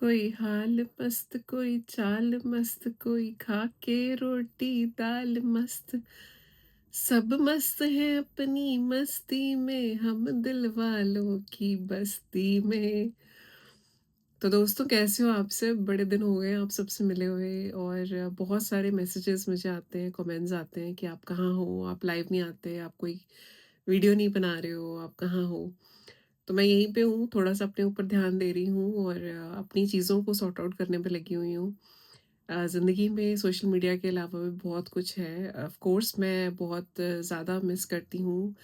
कोई हाल मस्त, कोई चाल मस्त, कोई खा के रोटी दाल मस्त। सब मस्त हैं अपनी मस्ती में, हम दिल वालों की बस्ती में। तो दोस्तों, कैसे हो आप सब? बड़े दिन हो गए आप सबसे मिले हुए, और बहुत सारे मैसेजेस मुझे आते हैं, कमेंट्स आते हैं कि आप कहाँ हो, आप लाइव नहीं आते, आप कोई वीडियो नहीं बना रहे हो, आप कहाँ हो। तो मैं यहीं पे हूँ, थोड़ा-सा अपने ऊपर ध्यान दे रही हूँ और अपनी चीज़ों को सॉर्ट आउट करने पे लगी हुई हूँ। ज़िंदगी में सोशल मीडिया के अलावा भी बहुत कुछ है। ऑफ़ कोर्स मैं बहुत ज़्यादा मिस करती हूँ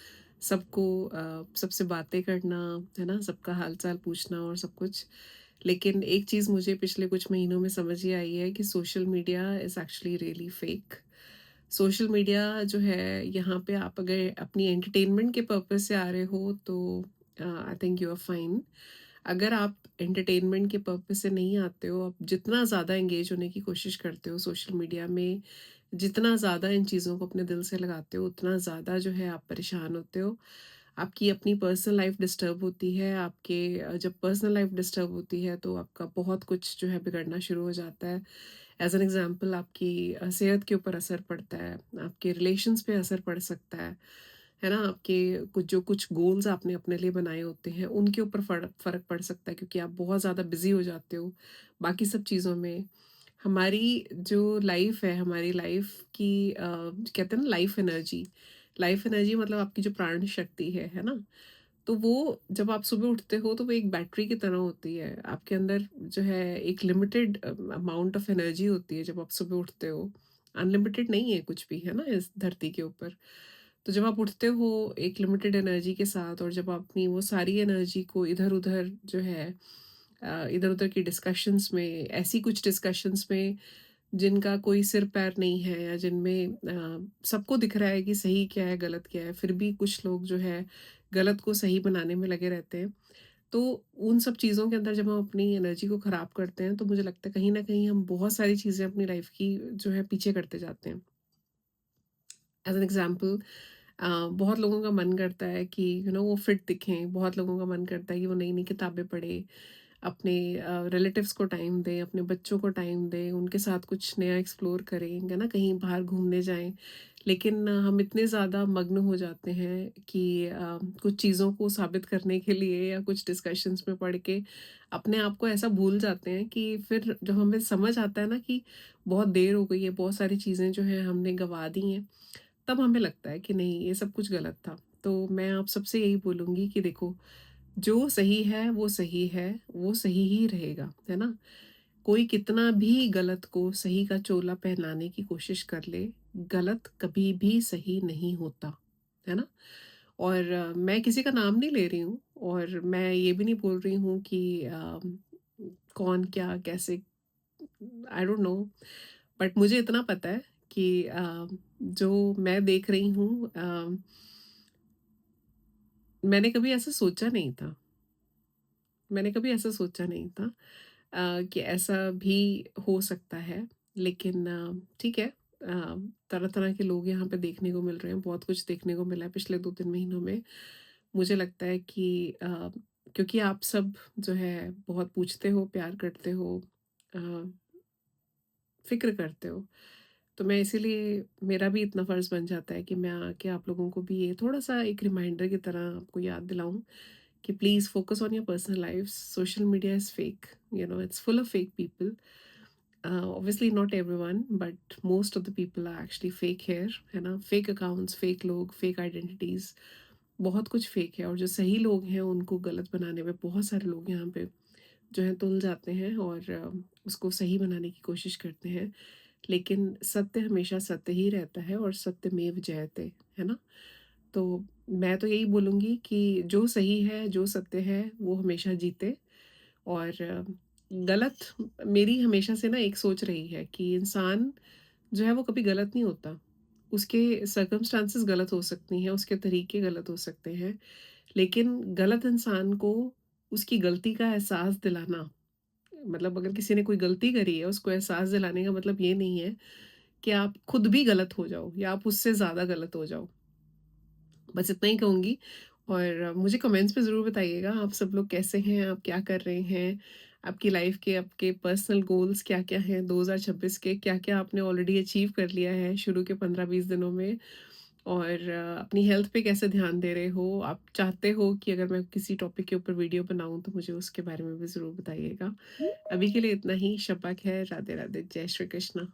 सबको, सबसे बातें करना, है ना? सबका हाल-चाल पूछना और सब कुछ। लेकिन एक चीज़ मुझे पिछले कुछ महीनों में समझ ये आई है कि social media is actually really fake. Social media जो है, यहाँ पे आप अगर अपनी एंटरटेनमेंट के पर्पज़ से आ रहे हो तो I think you are fine. अगर आप एंटरटेनमेंट के पर्पज़ से नहीं आते हो, आप जितना ज़्यादा एंगेज होने की कोशिश करते हो सोशल मीडिया में, जितना ज़्यादा इन चीज़ों को अपने दिल से लगाते हो, उतना ज़्यादा जो है आप परेशान होते हो। आपकी अपनी पर्सनल लाइफ़ डिस्टर्ब होती है, आपके जब पर्सनल लाइफ़ डिस्टर्ब होती है तो आपका बहुत कुछ जो है बिगड़ना शुरू हो जाता है। एज़ एन एग्ज़ाम्पल, आपकी सेहत के ऊपर असर पड़ता है, आपके रिलेशंस पे असर पड़ सकता है ना? आपके कुछ गोल्स आपने अपने लिए बनाए होते हैं, उनके ऊपर फ़र्क पड़ सकता है क्योंकि आप बहुत ज़्यादा बिज़ी हो जाते हो, बाकी सब चीज़ों में। हमारी जो लाइफ़ है, हमारी लाइफ़ की कहते हैं ना लाइफ़ एनर्जी मतलब आपकी जो प्राण शक्ति है ना? तो वो जब आप सुबह उठते हो तो वो एक बैटरी की तरह होती है। आपके अंदर जो है एक लिमिटेड अमाउंट ऑफ एनर्जी होती है जब आप सुबह उठते हो। अनलिमिटेड नहीं है कुछ भी, है ना, इस धरती के ऊपर। तो जब आप उठते हो एक लिमिटेड एनर्जी के साथ, और जब आप अपनी वो सारी एनर्जी को इधर-उधर जो है इधर-उधर की डिस्कशंस में, ऐसी कुछ डिस्कशंस में जिनका कोई सिर पैर नहीं है, या जिनमें सबको दिख रहा है कि सही क्या है, गलत क्या है, फिर भी कुछ लोग जो है गलत को सही बनाने में लगे रहते हैं। तो उन सब चीज़ों के अंदर जब हम अपनी एनर्जी को ख़राब करते हैं, तो मुझे लगता है कहीं न कहीं हम बहुत सारी चीज़ें अपनी लाइफ़ की जो है पीछे करते जाते हैं। एज़ एन एग्ज़ाम्पल, बहुत लोगों का मन करता है कि वो फिट दिखें, बहुत लोगों का मन करता है कि वो नई-नई किताबें पढ़ें, अपने रिलेटिव्स को टाइम दें, अपने बच्चों को टाइम दें, उनके साथ कुछ नया एक्सप्लोर करें, है ना? कहीं बाहर घूमने जाएँ। लेकिन हम इतने ज़्यादा मग्न हो जाते हैं कि कुछ चीज़ों को साबित करने के लिए या कुछ डिस्कशंस में पढ़ के अपने आप को ऐसा भूल जाते हैं कि फिर जब हमें समझ आता है ना कि बहुत देर हो गई है, बहुत सारी चीज़ें जो हैं हमने गँवा दी हैं, तब हमें लगता है कि नहीं, ये सब कुछ गलत था। तो मैं आप सबसे यही बोलूँगी कि देखो, जो सही है वो सही है, वो सही ही रहेगा, है ना? कोई कितना भी गलत को सही का चोला पहनाने की कोशिश कर ले, गलत कभी भी सही नहीं होता, है ना? और मैं किसी का नाम नहीं ले रही हूँ, और मैं ये भी नहीं बोल रही हूँ कि कौन क्या कैसे, आई डोंट नो। बट मुझे इतना पता है कि जो मैं देख रही हूँ, मैंने कभी ऐसा सोचा नहीं था। मैंने कभी ऐसा सोचा नहीं था कि ऐसा भी हो सकता है। लेकिन ठीक है, तरह-तरह के लोग यहाँ पे देखने को मिल रहे हैं, बहुत कुछ देखने को मिला है पिछले 2-3 महीनों में। मुझे लगता है कि क्योंकि आप सब जो है बहुत पूछते हो, प्यार करते हो, अ, फ़िक्र करते हो, तो मैं इसीलिए मेरा भी इतना फ़र्ज़ बन जाता है कि मैं आके आप लोगों को भी ये थोड़ा-सा एक रिमाइंडर की तरह आपको याद दिलाऊँ कि please focus on your personal lifes. Social media is fake, it's full of fake people. Obviously not everyone, but most of the people are actually fake here, है ना? फ़ेक अकाउंट्स, फ़ेक लोग, fake identities, बहुत कुछ fake है, और जो सही लोग हैं उनको गलत बनाने में बहुत सारे लोग यहाँ पे जो है तुल जाते हैं, और उसको सही बनाने की कोशिश करते हैं। लेकिन सत्य हमेशा सत्य ही रहता है, और सत्यमेव जयते, है ना? तो मैं तो यही बोलूँगी कि जो सही है, जो सत्य है, वो हमेशा जीते। और गलत, मेरी हमेशा से ना एक सोच रही है कि इंसान जो है वो कभी गलत नहीं होता। उसके सर्कमस्टांसेस गलत हो सकती हैं, उसके तरीके गलत हो सकते हैं, लेकिन गलत इंसान को उसकी गलती का एहसास दिलाना, मतलब अगर किसी ने कोई गलती करी है, उसको एहसास दिलाने का मतलब ये नहीं है कि आप खुद भी गलत हो जाओ या आप उससे ज़्यादा गलत हो जाओ। बस इतना ही कहूँगी, और मुझे कमेंट्स पे ज़रूर बताइएगा आप सब लोग कैसे हैं, आप क्या कर रहे हैं? आपकी लाइफ के आपके पर्सनल गोल्स क्या-क्या हैं 2026 के, क्या-क्या आपने ऑलरेडी अचीव कर लिया है शुरू के 15-20 दिनों में और अपनी हेल्थ पे कैसे ध्यान दे रहे हो? आप चाहते हो कि अगर मैं किसी टॉपिक के ऊपर वीडियो बनाऊँ तो मुझे उसके बारे में भी ज़रूर बताइएगा। अभी के लिए इतना ही, शब्बा ख़ैर, राधे-राधे, जय श्री कृष्ण।